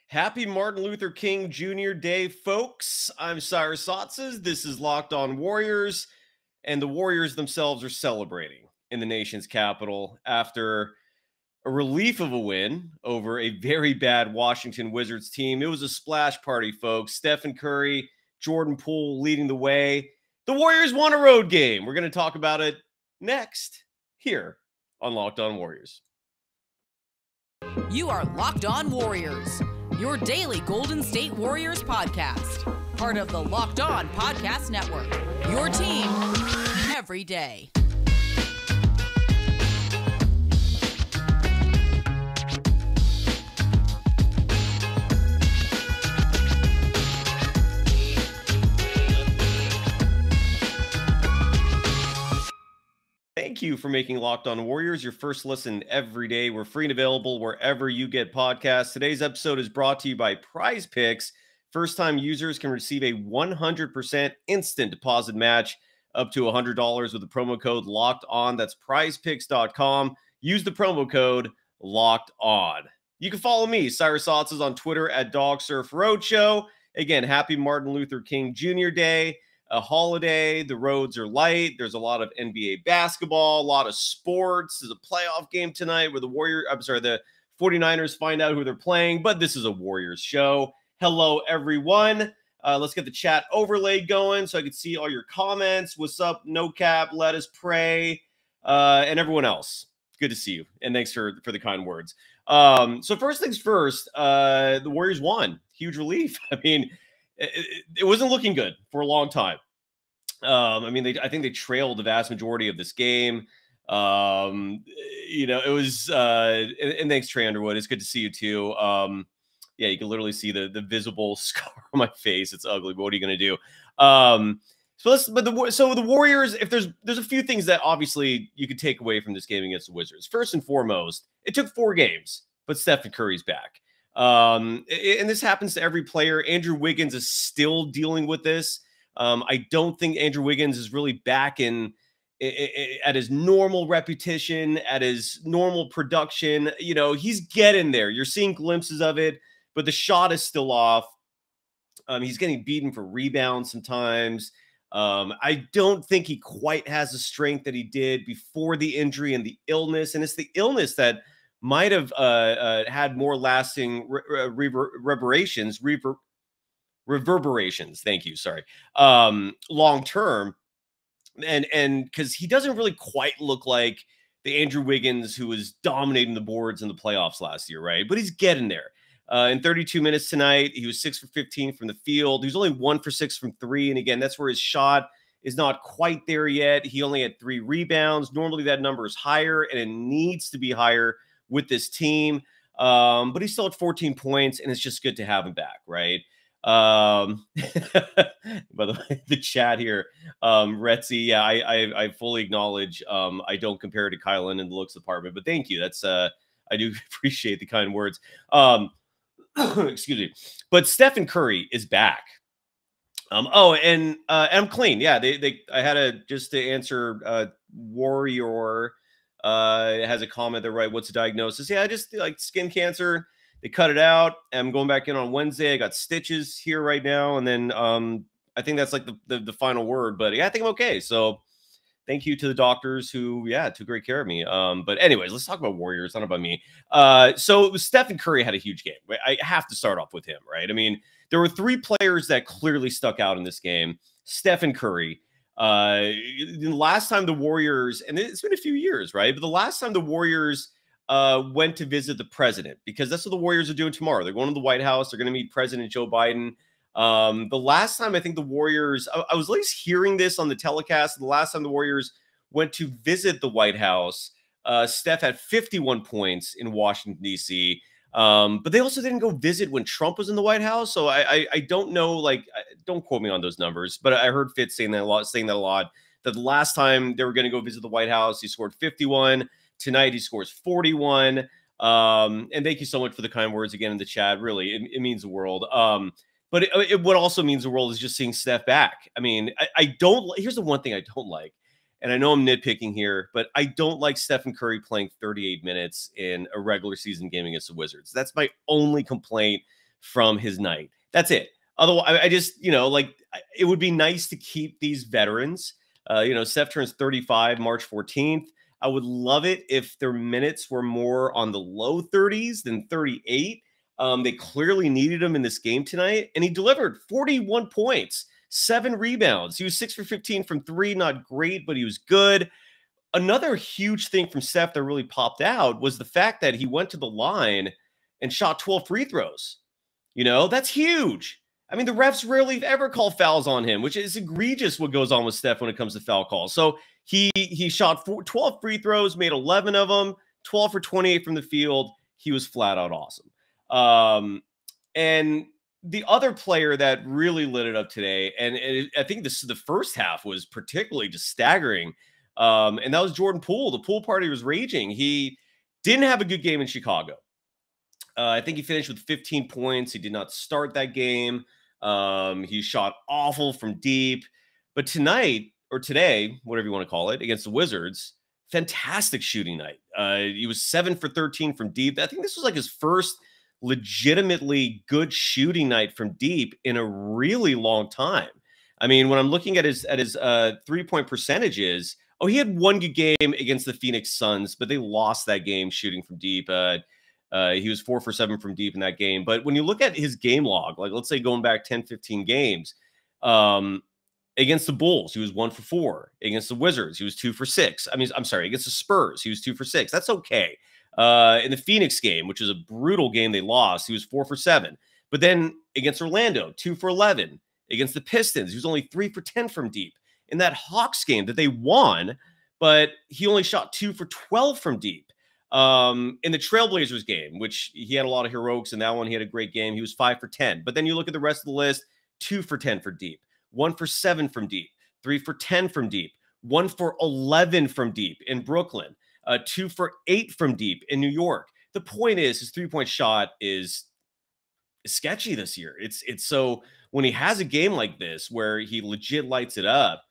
Happy Martin Luther King Jr. Day, folks. I'm Cyrus Saatsaz. This is Locked On Warriors, and the Warriors themselves are celebrating in the nation's capital after a relief of a win over a very bad Washington Wizards team. It was a splash party, folks. Steph Curry, Jordan Poole leading the way. The Warriors won a road game. We're going to talk about it next here on Locked On Warriors. You are Locked On Warriors, your daily Golden State Warriors podcast. Part of the Locked On Podcast Network, your team every day. Thank you for making Locked On Warriors your first listen every day. We're free and available wherever you get podcasts. Today's episode is brought to you by PrizePicks. First-time users can receive a 100% instant deposit match up to $100 with the promo code Locked On. That's PrizePicks.com. Use the promo code Locked On. You can follow me, Cyrus Saatsaz, on Twitter at DogSurfRoadshow. Again, happy Martin Luther King Jr. Day. A holiday, the roads are light. There's a lot of NBA basketball, a lot of sports. There's a playoff game tonight where the 49ers find out who they're playing, but this is a Warriors show. Hello, everyone. Let's get the chat overlay going so I can see all your comments. What's up, No Cap, Let Us Pray, and everyone else. Good to see you, and thanks for the kind words. So first things first, the Warriors won. Huge relief. I mean, it wasn't looking good for a long time. I think they trailed the vast majority of this game. It was, and thanks, Trey Underwood. It's good to see you too. Yeah, you can literally see the visible scar on my face. It's ugly, but what are you going to do? So the Warriors, if there's a few things that obviously you could take away from this game against the Wizards. First and foremost, it took 4 games, but Steph Curry's back. And this happens to every player. Andrew Wiggins is still dealing with this. I don't think Andrew Wiggins is really back at his normal repetition, at his normal production. You know, he's getting there. You're seeing glimpses of it, but the shot is still off. He's getting beaten for rebounds sometimes. I don't think he quite has the strength that he did before the injury and the illness. And it's the illness that might have had more lasting reverberations. Thank you. Sorry. Long term. And because he doesn't really quite look like the Andrew Wiggins who was dominating the boards in the playoffs last year, right? But he's getting there. In 32 minutes tonight, he was 6 for 15 from the field. He was only 1 for 6 from 3. And again, that's where his shot is not quite there yet. He only had 3 rebounds. Normally that number is higher, and it needs to be higher with this team. But he's still at 14 points, and it's just good to have him back, right? By the way, the chat here, Retzi, yeah, I fully acknowledge I don't compare to Kylan in the looks department, but thank you. That's I do appreciate the kind words. Excuse me. But Steph Curry is back. And I'm clean. Yeah, I had just to answer Warrior has a comment there, right? What's the diagnosis? Yeah, just like skin cancer. They cut it out. I'm going back in on Wednesday. I got stitches here right now. And then I think that's like the final word. But yeah, I think I'm okay. So thank you to the doctors who, took great care of me. But anyways, let's talk about Warriors, not about me. So Steph Curry had a huge game. Right? I have to start off with him, right? I mean, there were 3 players that clearly stuck out in this game. Steph Curry. The last time the Warriors, and it's been a few years, right? But the last time the Warriors went to visit the president, because that's what the Warriors are doing tomorrow. They're going to the White House. They're going to meet President Joe Biden. The last time I think the Warriors, I was at least hearing this on the telecast. The last time the Warriors went to visit the White House, Steph had 51 points in Washington, D.C. But they also didn't go visit when Trump was in the White House. So I don't know, don't quote me on those numbers, but I heard Fitz saying that a lot, that the last time they were going to go visit the White House, he scored 51. Tonight, he scores 41. And thank you so much for the kind words again in the chat. Really, it means the world. But what also means the world is just seeing Steph back. I mean, here's the one thing I don't like. And I know I'm nitpicking here, but I don't like Stephen Curry playing 38 minutes in a regular season game against the Wizards. That's my only complaint from his night. That's it. Otherwise, I just, like, it would be nice to keep these veterans. Steph turns 35 March 14th. I would love it if their minutes were more on the low 30s than 38. They clearly needed him in this game tonight, and he delivered 41 points, 7 rebounds. He was 6 for 15 from 3, not great, but he was good. Another huge thing from Steph that really popped out was the fact that he went to the line and shot 12 free throws. That's huge. I mean, the refs rarely ever call fouls on him, which is egregious what goes on with Steph when it comes to foul calls. So he shot 12 free throws, made 11 of them, 12 for 28 from the field. He was flat out awesome. And the other player that really lit it up today, and I think the first half was particularly just staggering, and that was Jordan Poole. The Poole Party was raging. He didn't have a good game in Chicago. I think he finished with 15 points. He did not start that game. He shot awful from deep. But tonight, or today, whatever you want to call it, against the Wizards, fantastic shooting night. He was 7 for 13 from deep. I think this was like his first legitimately good shooting night from deep in a really long time. I mean, when I'm looking at his 3-point percentages, he had one good game against the Phoenix Suns, but they lost that game shooting from deep. He was 4 for 7 from deep in that game. But when you look at his game log, like let's say going back 10, 15 games, against the Bulls, he was 1 for 4. Against the Wizards, he was 2 for 6. Against the Spurs, he was 2 for 6. That's okay. In the Phoenix game, which is a brutal game they lost, he was 4 for 7. But then against Orlando, 2 for 11. Against the Pistons, he was only 3 for 10 from deep. In that Hawks game that they won, but he only shot 2 for 12 from deep. In the Trailblazers game, which he had a lot of heroics in that one, he had a great game. He was 5 for 10. But then you look at the rest of the list, 2 for 10 for deep, 1 for 7 from deep, 3 for 10 from deep, 1 for 11 from deep in Brooklyn, 2 for 8 from deep in New York. The point is his 3-point shot is sketchy this year. It's so when he has a game like this where he legit lights it up,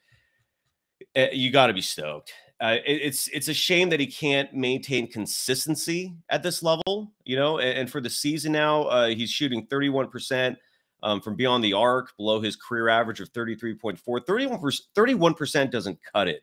you got to be stoked. It's a shame that he can't maintain consistency at this level, and for the season now, he's shooting 31% from beyond the arc, below his career average of 33.4. 31% doesn't cut it.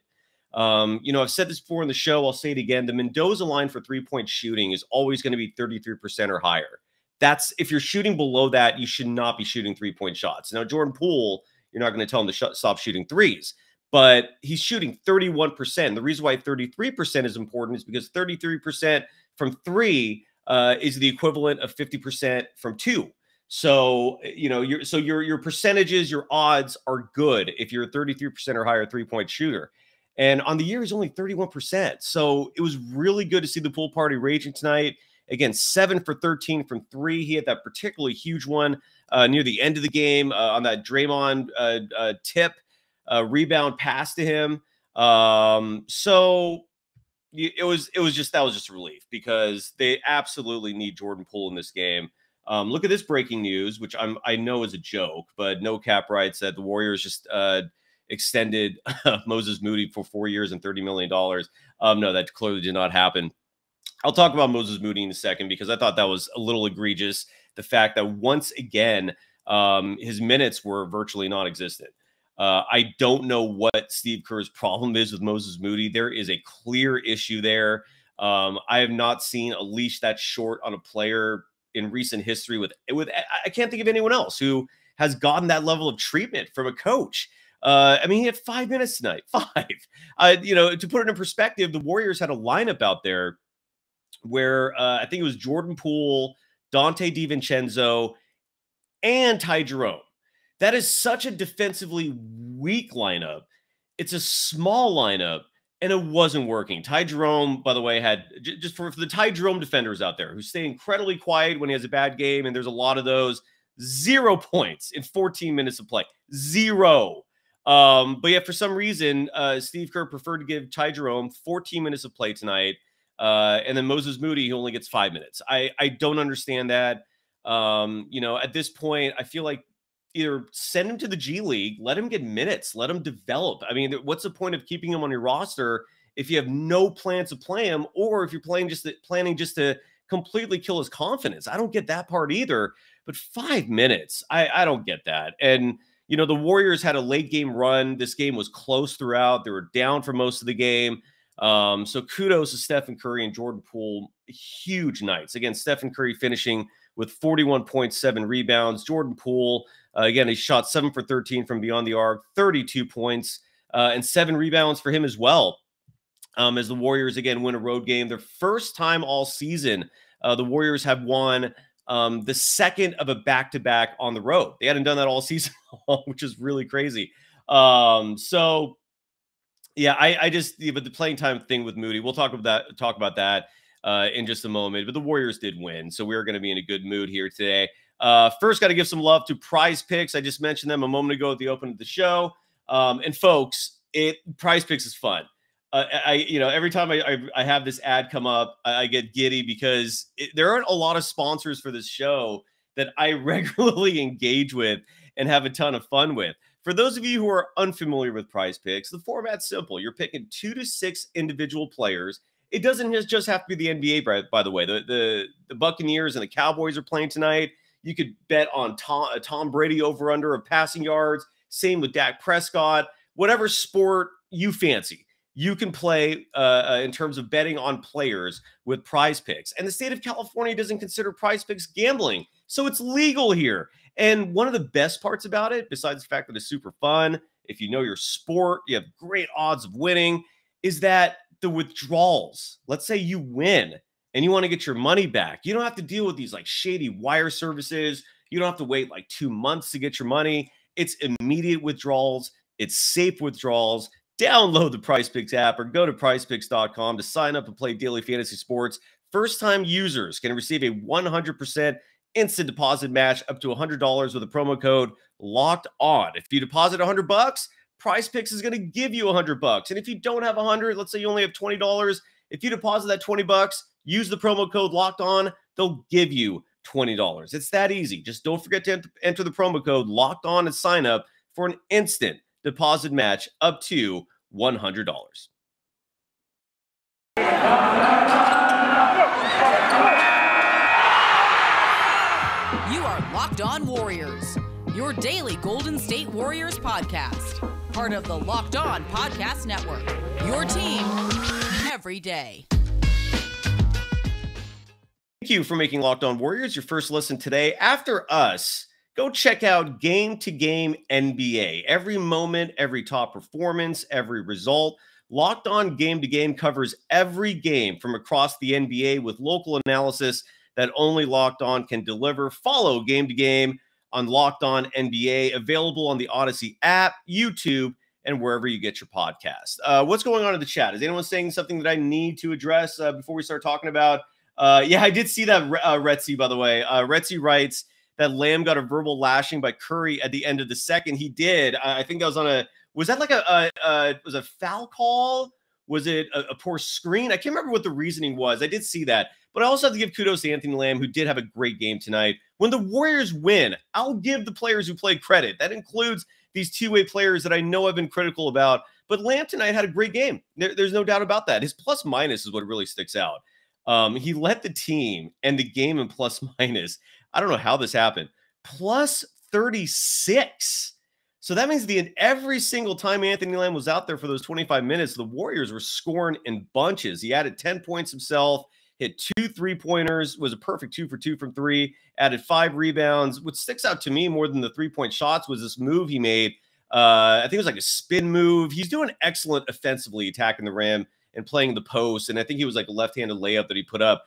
I've said this before in the show. I'll say it again. The Mendoza line for 3-point shooting is always going to be 33% or higher. That's if you're shooting below that, you should not be shooting 3-point shots. Now, Jordan Poole, you're not going to tell him to stop shooting threes, but he's shooting 31%. The reason why 33% is important is because 33% from 3 is the equivalent of 50% from 2. So, your percentages, your odds are good if you're a 33% or higher 3-point shooter. And on the year, he's only 31%. So it was really good to see the Poole Party raging tonight. Again, 7 for 13 from 3. He had that particularly huge one near the end of the game on that Draymond tip, rebound pass to him. So it was just a relief because they absolutely need Jordan Poole in this game. Look at this breaking news, which I know is a joke, but No Cap writes that the Warriors just extended Moses Moody for 4 years and $30 million. No, that clearly did not happen. I'll talk about Moses Moody in a second because I thought that was a little egregious. The fact that once again, his minutes were virtually non-existent. I don't know what Steve Kerr's problem is with Moses Moody. There is a clear issue there. I have not seen a leash that short on a player in recent history with I can't think of anyone else who has gotten that level of treatment from a coach. He had 5 minutes tonight. 5. To put it in perspective, the Warriors had a lineup out there where I think it was Jordan Poole, Dante DiVincenzo, and Ty Jerome. That is such a defensively weak lineup. It's a small lineup, and it wasn't working. Ty Jerome, by the way, had just for the Ty Jerome defenders out there who stay incredibly quiet when he has a bad game, and there's a lot of those, 0 points in 14 minutes of play. 0. But yeah, for some reason, Steve Kerr preferred to give Ty Jerome 14 minutes of play tonight. And then Moses Moody, he only gets 5 minutes. I don't understand that. At this point, I feel like either send him to the G League, let him get minutes, let him develop. I mean, what's the point of keeping him on your roster if you have no plans to play him, or if you're planning just to completely kill his confidence. I don't get that part either. But 5 minutes, I don't get that. And, you know, the Warriors had a late game run. This game was close throughout. They were down for most of the game. So kudos to Stephen Curry and Jordan Poole. Huge nights. Again, Stephen Curry finishing with 41.7 rebounds. Jordan Poole, again, he shot 7 for 13 from beyond the arc, 32 points, and 7 rebounds for him as well. As the Warriors, again, win a road game. Their first time all season, the Warriors have won the second of a back-to-back on the road. They hadn't done that all season long, which is really crazy. So, yeah, I just, but the playing time thing with Moody, we'll talk about that in just a moment. But the Warriors did win, so we're going to be in a good mood here today. First, got to give some love to PrizePicks. I just mentioned them a moment ago at the open of the show. And folks, PrizePicks is fun. Every time I have this ad come up, I get giddy because there aren't a lot of sponsors for this show that I regularly engage with and have a ton of fun with. For those of you who are unfamiliar with PrizePicks, the format's simple. You're picking 2 to 6 individual players. It doesn't just have to be the NBA, by the way. The Buccaneers and the Cowboys are playing tonight. You could bet on Tom Brady over-under of passing yards. Same with Dak Prescott. Whatever sport you fancy, you can play in terms of betting on players with PrizePicks. And the state of California doesn't consider PrizePicks gambling, so it's legal here. And one of the best parts about it, besides the fact that it's super fun, if you know your sport, you have great odds of winning, is that the withdrawals, let's say you win and you want to get your money back, you don't have to deal with these like shady wire services. You don't have to wait like 2 months to get your money. It's immediate withdrawals. It's safe withdrawals. Download the PrizePicks app or go to prizepicks.com to sign up and play daily fantasy sports. First-time users can receive a 100% instant deposit match up to $100 with a promo code locked on. If you deposit $100, PrizePicks is going to give you $100. And if you don't have 100, let's say you only have $20, if you deposit that $20, use the promo code locked on, they'll give you $20. It's that easy. Just don't forget to enter the promo code locked on and sign up for an instant deposit match up to $100. You are Locked On Warriors, your daily Golden State Warriors podcast. Part of the Locked On Podcast Network, your team every day. Thank you for making Locked On Warriors your first listen today. After us, go check out Game to Game NBA. Every moment, every top performance, every result. Locked On Game to Game covers every game from across the NBA with local analysis that only Locked On can deliver. Follow Game to Game on Locked On NBA, available on the Odyssey app, YouTube, and wherever you get your podcast. What's going on in the chat? Is anyone saying something that I need to address before we start talking about? Yeah, I did see that, Retzi, by the way. Retzi writes that Lamb got a verbal lashing by Curry at the end of the second. He did. I think that was on a – was that like was a foul call? Was it a poor screen? I can't remember what the reasoning was. I did see that. But I also have to give kudos to Anthony Lamb, who did have a great game tonight. When the Warriors win, I'll give the players who played credit. That includes these two-way players that I know I've been critical about. But Lamb tonight had a great game. There's no doubt about that. His plus-minus is what really sticks out. He led the team and the game in plus-minus. I don't know how this happened. Plus 36. So that means every single time Anthony Lamb was out there for those 25 minutes, the Warriors were scoring in bunches. He added 10 points himself, hit 2 3-pointers, was a perfect 2 for 2 from 3, added 5 rebounds. What sticks out to me more than the 3-point shots was this move he made. I think it was like a spin move. He's doing excellent offensively, attacking the rim and playing the post. And I think he was like a left-handed layup that he put up.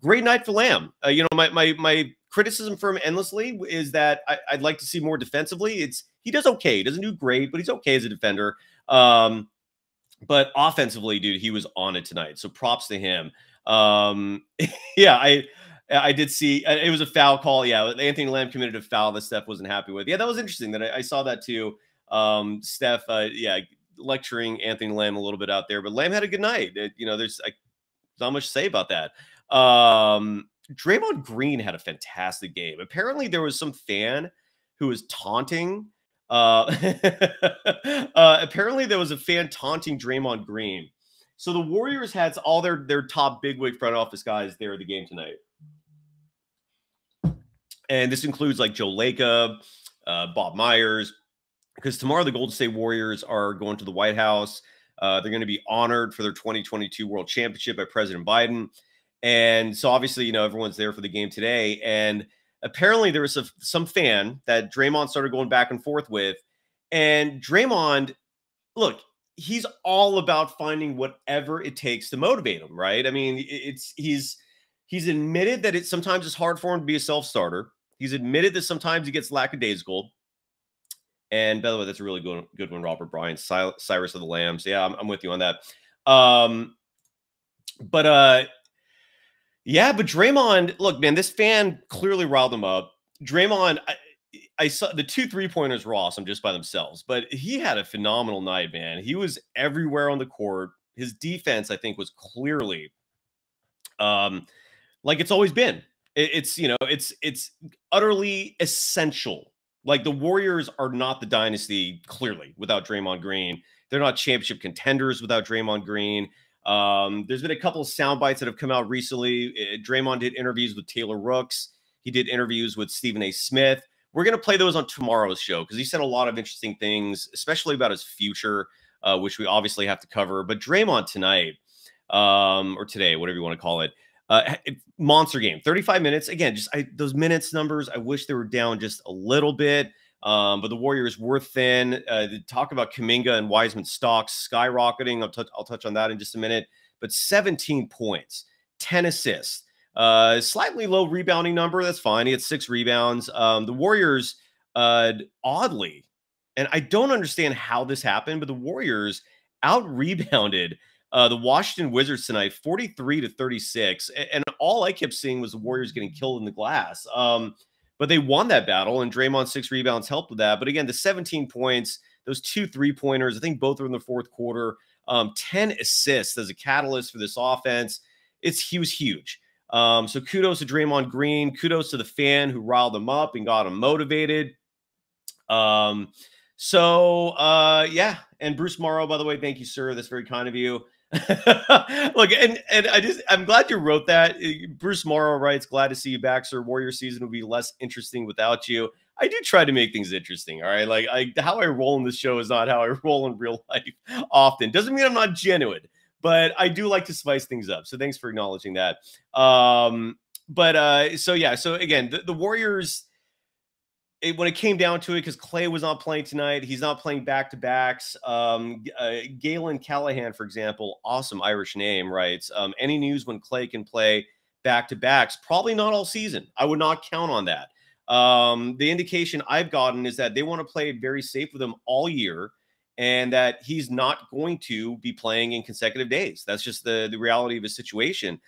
Great night for Lamb. My criticism for him endlessly is that I'd like to see more defensively. He does okay. He doesn't do great, but he's okay as a defender. But offensively, dude, he was on it tonight. So props to him. Yeah, I did see it was a foul call. Yeah, Anthony Lamb committed a foul that Steph wasn't happy with. Yeah, that was interesting. That I saw that too. Steph, lecturing Anthony Lamb a little bit out there, but Lamb had a good night. There's not much to say about that. Draymond Green had a fantastic game. Apparently, there was some fan who was taunting. Apparently, there was a fan taunting Draymond Green, So the Warriors had all their top bigwig front office guys there at the game tonight. And this includes like Joe Lacob, Bob Myers, because tomorrow the Golden State Warriors are going to the White House. They're going to be honored for their 2022 World Championship by President Biden. And so obviously, you know, everyone's there for the game today. And apparently there was some fan that Draymond started going back and forth with. And Draymond, look, he's all about finding whatever it takes to motivate him, right? I mean, he's admitted that sometimes it's hard for him to be a self-starter. He's admitted that sometimes he gets lackadaisical. And by the way, that's a really good one, Robert Bryant, Cyrus of the Lambs. Yeah, I'm with you on that. Yeah, but Draymond, look, man, this fan clearly riled him up. Draymond, I saw the 2 3-pointers were awesome just by themselves, but he had a phenomenal night, man. He was everywhere on the court. His defense, I think, was clearly like it's always been. It's utterly essential. Like the Warriors are not the dynasty, clearly, without Draymond Green. They're not championship contenders without Draymond Green. There's been a couple of sound bites that have come out recently. Draymond did interviews with Taylor Rooks. He did interviews with Stephen A. Smith. We're going to play those on tomorrow's show because he said a lot of interesting things, especially about his future, which we obviously have to cover. But Draymond tonight, or today, whatever you want to call it, monster game, 35 minutes. Again, just those minutes numbers, I wish they were down just a little bit. But the Warriors were thin. Talk about Kuminga and Wiseman stocks skyrocketing. I'll touch on that in just a minute. But 17 points, 10 assists, slightly low rebounding number. That's fine. He had 6 rebounds. The Warriors, oddly, and I don't understand how this happened, but the Warriors out-rebounded the Washington Wizards tonight, 43-36. And all I kept seeing was the Warriors getting killed in the glass. But they won that battle, and Draymond's 6 rebounds helped with that. But again, the 17 points, those 2 3-pointers, I think both were in the fourth quarter, 10 assists as a catalyst for this offense. He was huge. So kudos to Draymond Green. Kudos to the fan who riled him up and got him motivated. Yeah. And Bruce Morrow, by the way, thank you, sir. That's very kind of you. Look, and I'm glad you wrote that. Bruce Morrow writes, glad to see you back, sir. Warrior season will be less interesting without you. I do try to make things interesting. All right. Like how I roll in this show is not how I roll in real life often. Doesn't mean I'm not genuine, but I do like to spice things up. So thanks for acknowledging that. So yeah. So again, the Warriors, when it came down to it, because Clay was not playing tonight, he's not playing back-to-backs. Galen Callahan, for example, awesome Irish name, writes, any news when Clay can play back-to-backs? Probably not all season. I would not count on that. The indication I've gotten is that they want to play very safe with him all year and that he's not going to be playing in consecutive days. That's just the reality of his situation.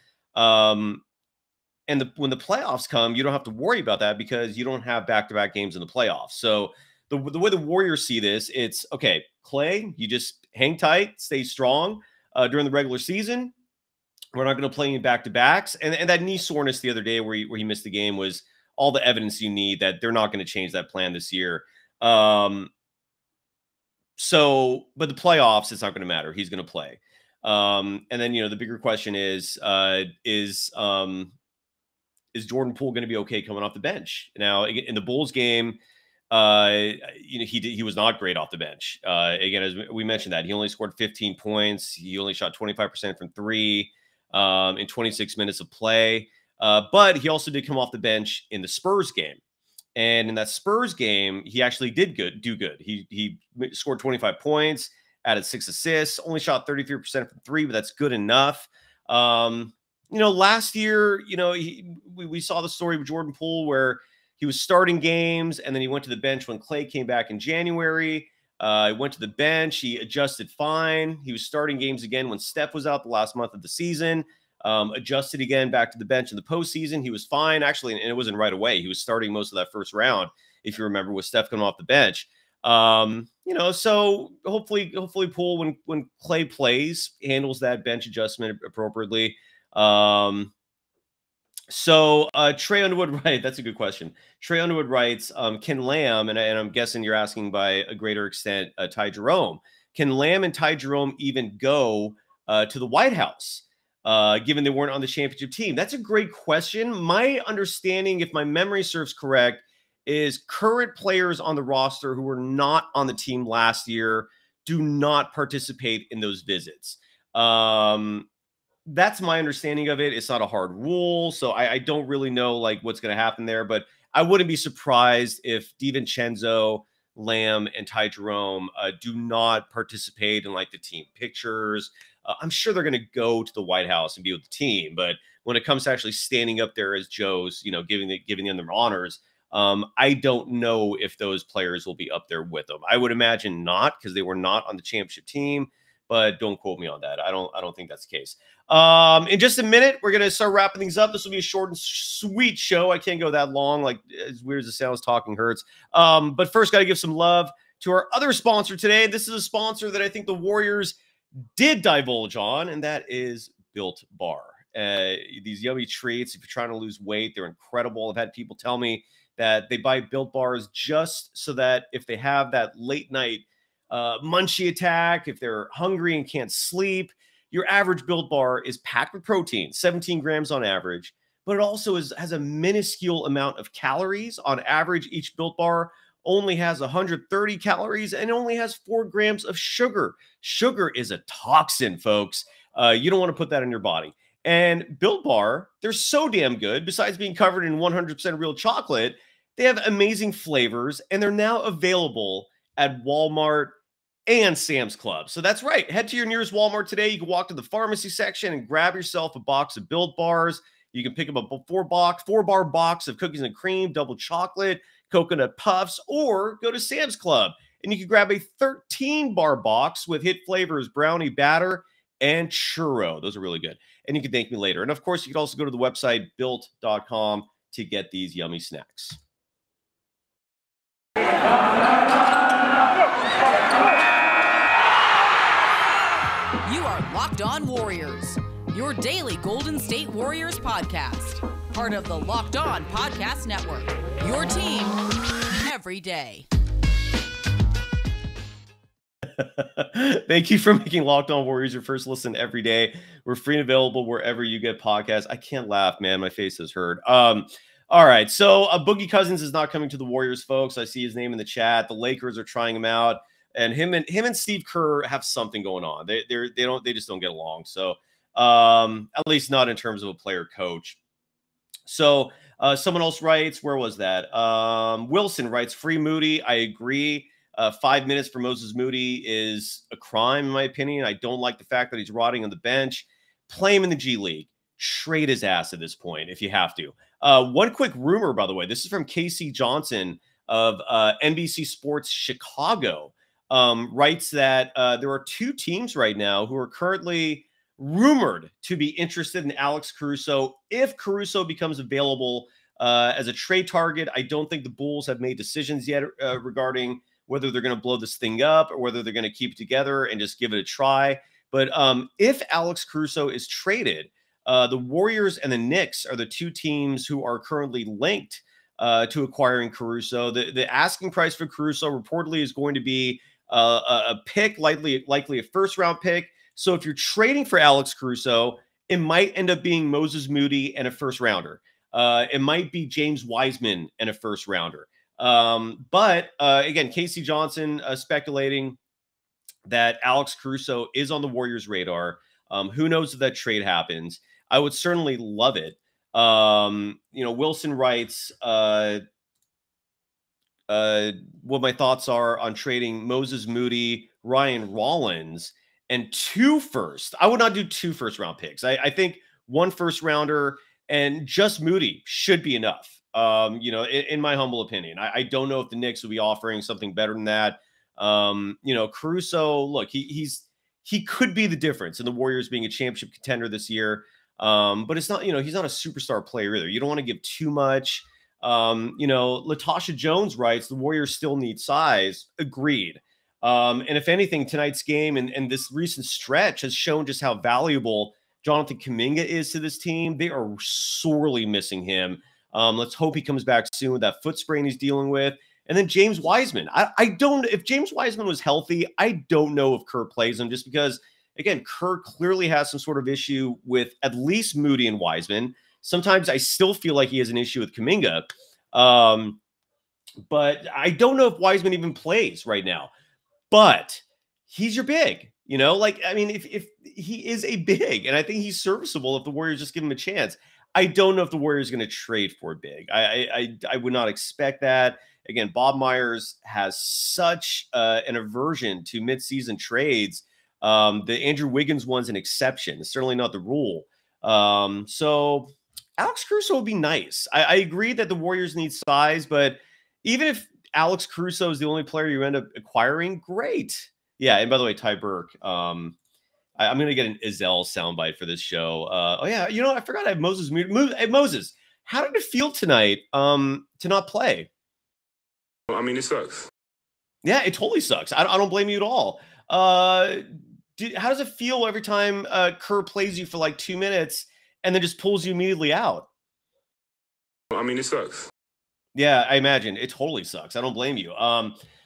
And when the playoffs come, you don't have to worry about that because you don't have back-to-back games in the playoffs. So the way the Warriors see this, it's, okay, Clay, you just hang tight, stay strong during the regular season. We're not going to play any back-to-backs. And that knee soreness the other day where he missed the game was all the evidence you need that they're not going to change that plan this year. But the playoffs, it's not going to matter. He's going to play. And then, the bigger question is Jordan Poole going to be okay coming off the bench? Now, in the Bulls game, he was not great off the bench. Again, as we mentioned that, he only scored 15 points. He only shot 25% from 3 in 26 minutes of play. But he also did come off the bench in the Spurs game. And in that Spurs game, he actually did do good. He scored 25 points, added 6 assists, only shot 33% from 3, but that's good enough. Last year, we saw the story of Jordan Poole where he was starting games and then he went to the bench when Clay came back in January. He went to the bench. He adjusted fine. He was starting games again when Steph was out the last month of the season. Adjusted again back to the bench in the postseason. He was fine, actually, and it wasn't right away. He was starting most of that first round, if you remember, with Steph coming off the bench. So hopefully Poole, when Clay plays, handles that bench adjustment appropriately. Trey Underwood, right? That's a good question. Trey Underwood writes, can Lamb, and I'm guessing you're asking by a greater extent, Ty Jerome, can Lamb and Ty Jerome even go to the White House, given they weren't on the championship team? That's a great question. My understanding, if my memory serves correct, is current players on the roster who were not on the team last year do not participate in those visits. That's my understanding of it. It's not a hard rule, so I don't really know like what's going to happen there, but I wouldn't be surprised if DiVincenzo, Lamb, and Ty Jerome do not participate in like the team pictures. I'm sure they're going to go to the White House and be with the team, but when it comes to actually standing up there as Joes, giving them their honors, I don't know if those players will be up there with them. I would imagine not, because they were not on the championship team, but don't quote me on that. I don't think that's the case. In just a minute, we're going to start wrapping things up. This will be a short and sweet show. I can't go that long. Like, as weird as it sounds, talking hurts. But first, got to give some love to our other sponsor today. This is a sponsor that I think the Warriors did divulge on, and that is Built Bar. These yummy treats, if you're trying to lose weight, they're incredible. I've had people tell me that they buy Built Bars just so that if they have that late night munchie attack, if they're hungry and can't sleep, your average Built Bar is packed with protein, 17 grams on average, but it also has a minuscule amount of calories. On average, each Built Bar only has 130 calories and only has 4 grams of sugar. Sugar is a toxin, folks. You don't want to put that in your body. And Built Bar, they're so damn good. Besides being covered in 100% real chocolate, they have amazing flavors, and they're now available at Walmart and Sam's Club. So that's right. Head to your nearest Walmart today. You can walk to the pharmacy section and grab yourself a box of Built Bars. You can pick up a 4-bar box of cookies and cream, double chocolate, coconut puffs, or go to Sam's Club and you can grab a 13-bar box with hit flavors, brownie batter, and churro. Those are really good. And you can thank me later. And of course, you can also go to the website built.com to get these yummy snacks. You are Locked On Warriors, your daily Golden State Warriors podcast. Part of the Locked On Podcast Network, your team every day. Thank you for making Locked On Warriors your first listen every day. We're free and available wherever you get podcasts. I can't laugh, man. My face is hurt. All right. So Boogie Cousins is not coming to the Warriors, folks. I see his name in the chat. The Lakers are trying him out, and him and Steve Kerr have something going on. They just don't get along. So at least not in terms of a player coach. So someone else writes, where was that? Wilson writes, free Moody. I agree. 5 minutes for Moses Moody is a crime, in my opinion. I don't like the fact that he's rotting on the bench. Play him in the G League. Trade his ass at this point if you have to. One quick rumor, by the way. This is from Casey Johnson of NBC Sports Chicago. Writes that there are 2 teams right now who are currently rumored to be interested in Alex Caruso if Caruso becomes available as a trade target. I don't think the Bulls have made decisions yet regarding whether they're going to blow this thing up or whether they're going to keep it together and just give it a try. But if Alex Caruso is traded, the Warriors and the Knicks are the 2 teams who are currently linked to acquiring Caruso. The asking price for Caruso reportedly is going to be a pick, likely a first-round pick. So if you're trading for Alex Caruso, it might end up being Moses Moody and a first-rounder. It might be James Wiseman and a first-rounder. But again, Casey Johnson speculating that Alex Caruso is on the Warriors' radar. Who knows if that trade happens? I would certainly love it. Wilson writes what my thoughts are on trading Moses Moody, Ryan Rollins, and 2 first. I would not do 2 first-round picks. I think 1 first-rounder and just Moody should be enough. In my humble opinion, I don't know if the Knicks will be offering something better than that. Caruso, look, he could be the difference in the Warriors being a championship contender this year. But it's not, he's not a superstar player either. You don't want to give too much. Latasha Jones writes, the Warriors still need size. Agreed. And if anything, tonight's game and this recent stretch has shown just how valuable Jonathan Kuminga is to this team. They are sorely missing him. Let's hope he comes back soon with that foot sprain he's dealing with. And then James Wiseman. If James Wiseman was healthy, I don't know if Kerr plays him just because again, Kerr clearly has some sort of issue with at least Moody and Wiseman. Sometimes I still feel like he has an issue with Kuminga. But I don't know if Wiseman even plays right now. But he's your big, like, I mean, if he is a big, and I think he's serviceable if the Warriors just give him a chance. I don't know if the Warriors are going to trade for a big. I would not expect that. Again, Bob Myers has such an aversion to midseason trades. The Andrew Wiggins one's an exception. It's certainly not the rule. So Alex Caruso would be nice. I agree that the Warriors need size, but even if Alex Caruso is the only player you end up acquiring, great. Yeah, and by the way, Ty Burke, I'm going to get an Izell soundbite for this show. Oh, yeah, I forgot I have Moses. Hey, Moses, how did it feel tonight to not play? I mean, it sucks. Yeah, it totally sucks. I don't blame you at all. How does it feel every time Kerr plays you for like 2 minutes and then just pulls you immediately out? I mean, it sucks. Yeah, I imagine it totally sucks. I don't blame you.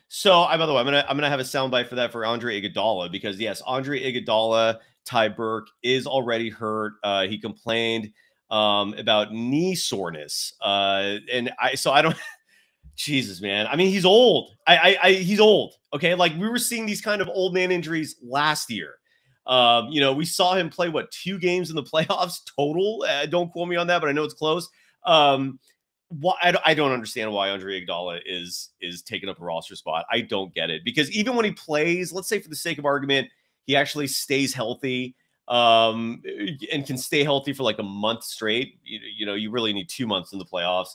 So by the way, I'm gonna have a soundbite for that for Andre Iguodala, because yes, Andre Iguodala, Ty Burke is already hurt. He complained about knee soreness, and I don't. Jesus, man. I mean, he's old. He's old. Okay, like we were seeing these kind of old man injuries last year. We saw him play 2 games in the playoffs total. Don't quote me on that, but I know it's close. I don't understand why Andre Iguodala is taking up a roster spot. I don't get it, because even when he plays, let's say for the sake of argument, he actually stays healthy and can stay healthy for like a month straight. You really need 2 months in the playoffs.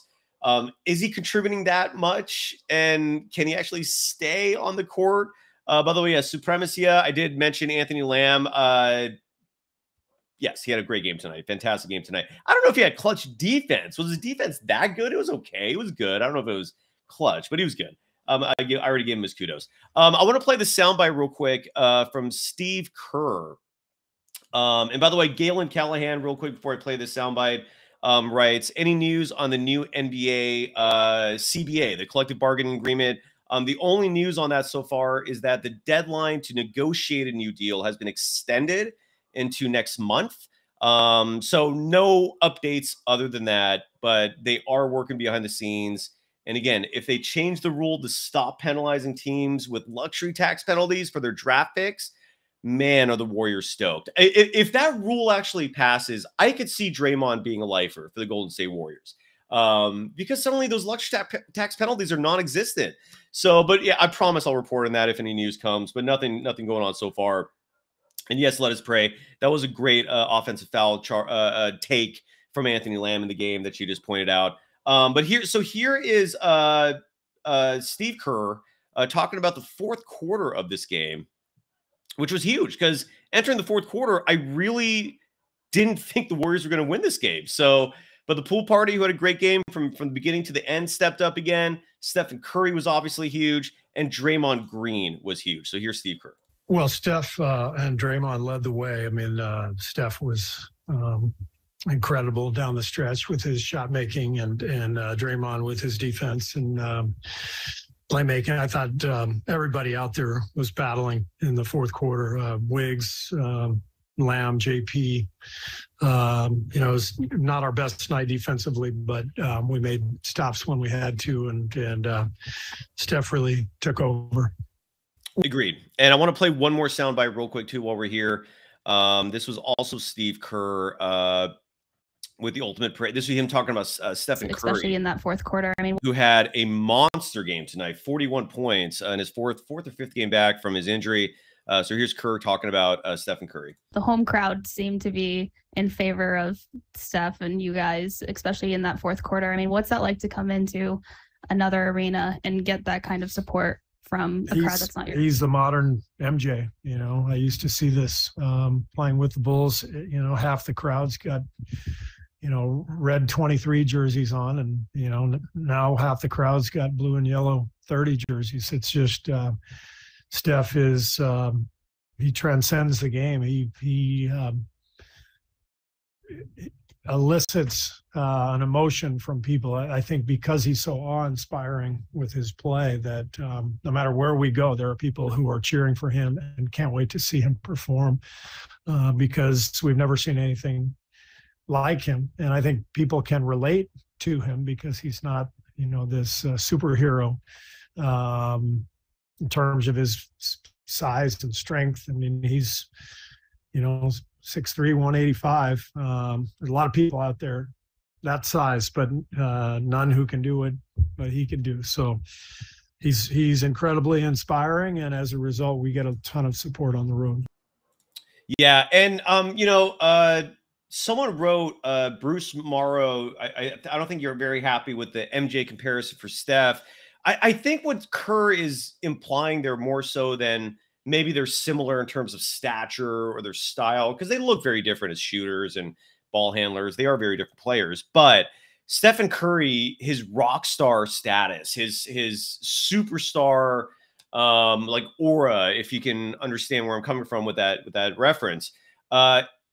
Is he contributing that much, and can he actually stay on the court? By the way, Supremacia, I did mention Anthony Lamb. Yes, he had a great game tonight. Fantastic game tonight. I don't know if he had clutch defense. Was his defense that good? It was okay. It was good. I don't know if it was clutch, but he was good. I already gave him his kudos. I want to play the soundbite real quick from Steve Kerr. And by the way, Galen Callahan, real quick before I play this soundbite, writes, any news on the new NBA CBA, the collective bargaining agreement? The only news on that so far is that the deadline to negotiate a new deal has been extended into next month. So no updates other than that, but they are working behind the scenes. And again, if they change the rule to stop penalizing teams with luxury tax penalties for their draft picks, man, are the Warriors stoked. If that rule actually passes, I could see Draymond being a lifer for the Golden State Warriors, because suddenly those luxury tax penalties are non-existent. So, but yeah, I promise I'll report on that if any news comes, but nothing going on so far. And yes, let us pray. That was a great offensive foul take from Anthony Lamb in the game that you just pointed out. But here is Steve Kerr talking about the fourth quarter of this game, which was huge, because entering the fourth quarter, I really didn't think the Warriors were going to win this game. So, but the Poole Party, who had a great game from the beginning to the end, stepped up again. Steph and Curry was obviously huge, and Draymond Green was huge. So here's Steve Kerr. Well, Steph and Draymond led the way. I mean, Steph was incredible down the stretch with his shot making, and Draymond with his defense and playmaking. I thought everybody out there was battling in the fourth quarter. Wiggs, Lamb, JP. It was not our best night defensively, but we made stops when we had to, and Steph really took over. Agreed. And I want to play one more soundbite real quick too while we're here. This was also Steve Kerr with the ultimate parade. This was him talking about Stephen Curry, especially in that fourth quarter. I mean, who had a monster game tonight, 41 points in his fourth or fifth game back from his injury. So here's Kerr talking about Stephen Curry. The home crowd seemed to be in favor of Steph and you guys, especially in that fourth quarter. I mean, what's that like to come into another arena and get that kind of support from a crowd that's not yours? He's the modern MJ. I used to see this playing with the Bulls. Half the crowd's got, red 23 jerseys on, and, now half the crowd's got blue and yellow 30 jerseys. It's just Steph is he transcends the game. elicits an emotion from people. I think because he's so awe-inspiring with his play that no matter where we go, there are people who are cheering for him and can't wait to see him perform because we've never seen anything like him. And I think people can relate to him because he's not, this superhero in terms of his size and strength. I mean, he's, 6'3", 185. There's a lot of people out there that size, but none who can do what he can do. So he's incredibly inspiring, and as a result, we get a ton of support on the road. Yeah, and someone wrote, Bruce Morrow, I don't think you're very happy with the MJ comparison for Steph. I think what Kerr is implying there more so than maybe they're similar in terms of stature or their style, because they look very different as shooters and ball handlers. They are very different players. But Stephen Curry, his rock star status, his superstar like aura, if you can understand where I'm coming from with that reference,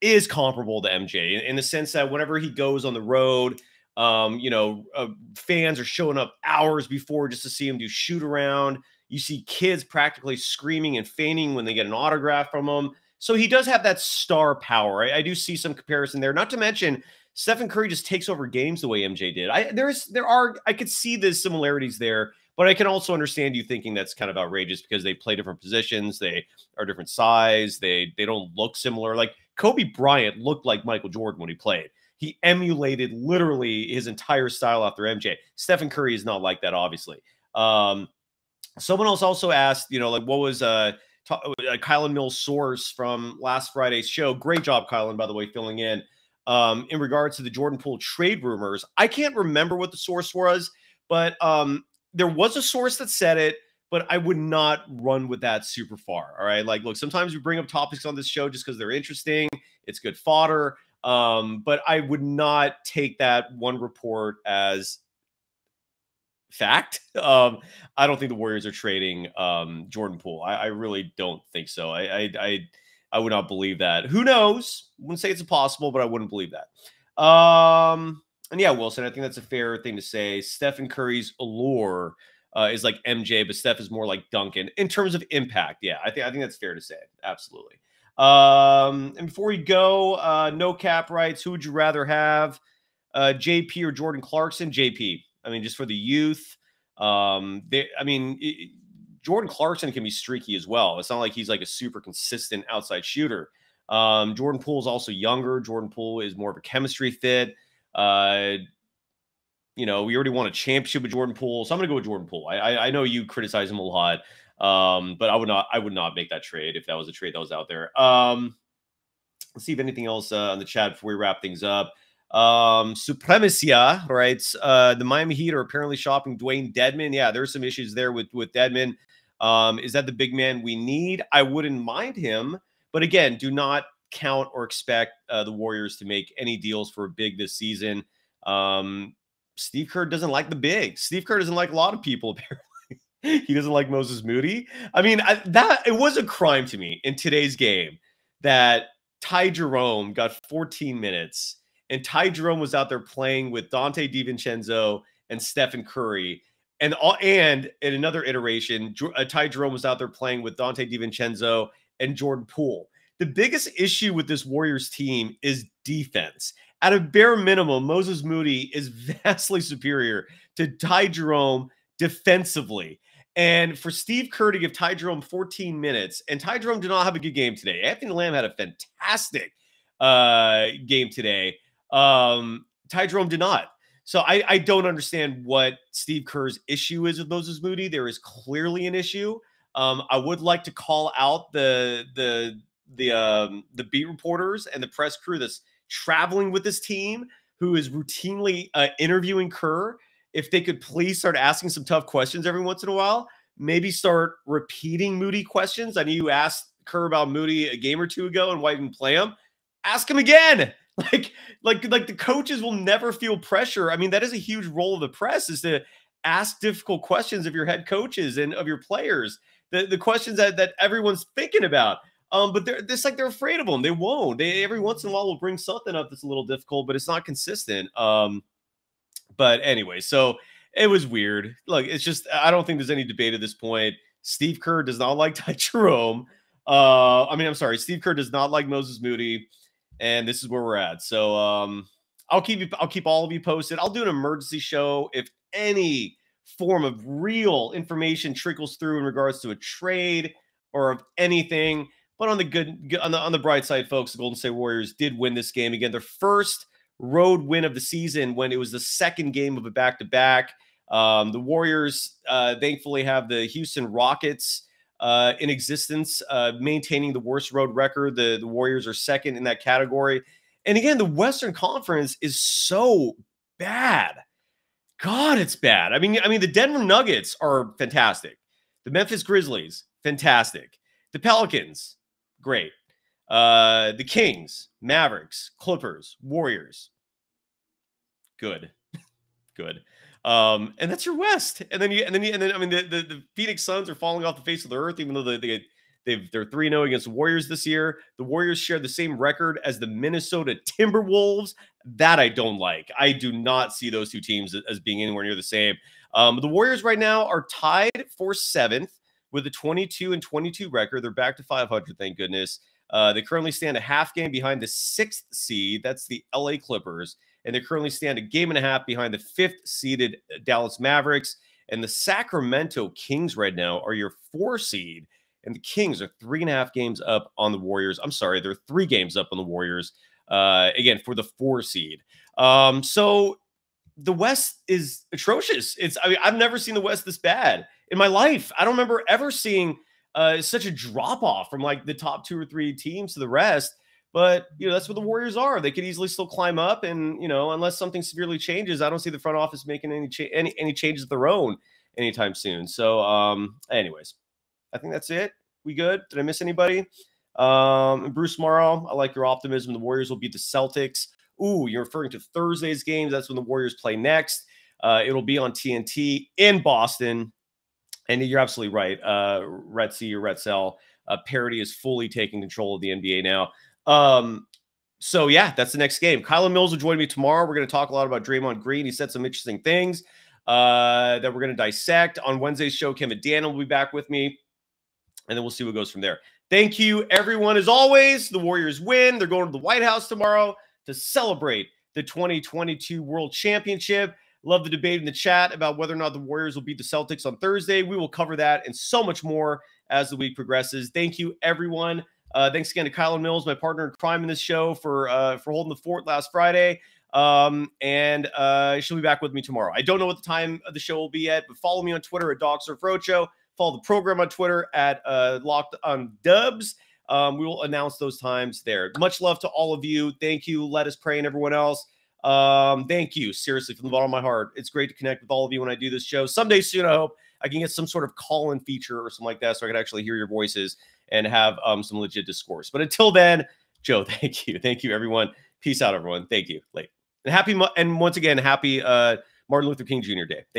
is comparable to MJ in the sense that whenever he goes on the road, fans are showing up hours before just to see him do shoot around. You see kids practically screaming and fainting when they get an autograph from him. So he does have that star power. I do see some comparison there. Not to mention, Stephen Curry just takes over games the way MJ did. I could see the similarities there, but I can also understand you thinking that's kind of outrageous because they play different positions. They are different size. They don't look similar. Like Kobe Bryant looked like Michael Jordan when he played. He emulated literally his entire style after MJ. Stephen Curry is not like that, obviously. Someone else also asked, what was Kylan Mill's source from last Friday's show? Great job, Kylan, by the way, filling in regards to the Jordan Poole trade rumors. I can't remember what the source was, but there was a source that said it, but I would not run with that super far. All right. Like, look, sometimes we bring up topics on this show just because they're interesting. It's good fodder. But I would not take that one report as fact. I don't think the Warriors are trading Jordan Poole. I really don't think so. I would not believe that. Who knows? Wouldn't say it's impossible, but I wouldn't believe that. And yeah, Wilson, I think that's a fair thing to say. Stephen Curry's allure is like MJ, but Steph is more like Duncan in terms of impact. Yeah, I think that's fair to say. Absolutely. And before we go, no cap rights. Who would you rather have, JP or Jordan Clarkson? JP. I mean, just for the youth. Jordan Clarkson can be streaky as well. It's not like he's like a super consistent outside shooter. Jordan Poole is also younger. Jordan Poole is more of a chemistry fit. We already won a championship with Jordan Poole, so I'm going to go with Jordan Poole. I know you criticize him a lot, but I would not make that trade if that was a trade that was out there. Let's see if anything else on the chat before we wrap things up. Supremacia writes, the Miami Heat are apparently shopping Dwayne Dedmon. Yeah, there's some issues there with Dedmon. Is that the big man we need? I wouldn't mind him, but again, do not count or expect the Warriors to make any deals for a big this season. Steve Kerr doesn't like the big. Steve Kerr doesn't like a lot of people, apparently. He doesn't like Moses Moody. I mean, it was a crime to me in today's game that Ty Jerome got 14 minutes and Ty Jerome was out there playing with Dante DiVincenzo and Stephen Curry. And in another iteration, Ty Jerome was out there playing with Dante DiVincenzo and Jordan Poole. The biggest issue with this Warriors team is defense. At a bare minimum, Moses Moody is vastly superior to Ty Jerome defensively. And for Steve Kerr to give Ty Jerome 14 minutes, and Ty Jerome did not have a good game today. Anthony Lamb had a fantastic game today. Ty Jerome did not. So I don't understand what Steve Kerr's issue is with Moses Moody. There is clearly an issue. I would like to call out the beat reporters and the press crew that's traveling with this team, who is routinely interviewing Kerr. If they could please start asking some tough questions every once in a while, maybe start repeating Moody questions. I know you asked Kerr about Moody a game or two ago and why didn't play him. Ask him again. Like the coaches will never feel pressure. I mean, that is a huge role of the press, is to ask difficult questions of your head coaches and of your players. The questions that everyone's thinking about. But it's like they're afraid of them. They won't. They every once in a while will bring something up that's a little difficult, but it's not consistent. But anyway, so it was weird. Look, it's just I don't think there's any debate at this point. Steve Kerr does not like Ty Jerome. I'm sorry, Steve Kerr does not like Moses Moody, and this is where we're at. So I'll keep all of you posted. I'll do an emergency show if any form of real information trickles through in regards to a trade or of anything. But on the bright side, folks, the Golden State Warriors did win this game again. Their first road win of the season when it was the second game of a back-to-back. The Warriors thankfully have the Houston Rockets in existence, maintaining the worst road record. The Warriors are second in that category. And again, the Western Conference is so bad. God, it's bad. I mean, the Denver Nuggets are fantastic. The Memphis Grizzlies, fantastic. The Pelicans, great. The Kings, Mavericks, Clippers, Warriors, good, good. And that's your West. And then the Phoenix Suns are falling off the face of the earth, even though they're 3-0 against the Warriors this year. The Warriors share the same record as the Minnesota Timberwolves. That I don't like. I do not see those two teams as being anywhere near the same. The Warriors right now are tied for 7th with a 22-22 record. They're back to 500, thank goodness. They currently stand a half game behind the 6th seed. That's the LA Clippers. And they currently stand a game and a half behind the 5th seeded Dallas Mavericks. And the Sacramento Kings right now are your 4 seed. And the Kings are 3.5 games up on the Warriors. I'm sorry, they're 3 games up on the Warriors, again, for the 4 seed. So the West is atrocious. I've never seen the West this bad in my life. I don't remember ever seeing such a drop-off from like the top 2 or 3 teams to the rest. But, that's what the Warriors are. They could easily still climb up. And, unless something severely changes, I don't see the front office making any changes of their own anytime soon. So, anyways, I think that's it. We good? Did I miss anybody? Bruce Morrow, I like your optimism. The Warriors will beat the Celtics. Ooh, you're referring to Thursday's games. That's when the Warriors play next. It'll be on TNT in Boston. And you're absolutely right. Retzi or Retzel, parity is fully taking control of the NBA now. So yeah, that's the next game. Kylan Mills will join me tomorrow. We're going to talk a lot about Draymond Green. He said some interesting things that we're going to dissect. On Wednesday's show, Kevin Daniel will be back with me, and then we'll see what goes from there. Thank you, everyone. As always, the Warriors win. They're going to the White House tomorrow to celebrate the 2022 World Championship. Love the debate in the chat about whether or not the Warriors will beat the Celtics on Thursday. We will cover that and so much more as the week progresses. Thank you, everyone. Thanks again to Kylan Mills, my partner in crime in this show, for holding the fort last Friday. And she'll be back with me tomorrow. I don't know what the time of the show will be yet, but follow me on Twitter at DogSurfRoadshow. Follow the program on Twitter at Locked on Dubs. We will announce those times there. Much love to all of you. Thank you. Let us pray and everyone else. Thank you. Seriously, from the bottom of my heart. It's great to connect with all of you when I do this show. Someday soon, I hope I can get some sort of call-in feature or something like that so I can actually hear your voices and have some legit discourse. But until then, Joe, thank you. Thank you, everyone. Peace out, everyone. Thank you. And once again, happy Martin Luther King Jr. Day. Thank you.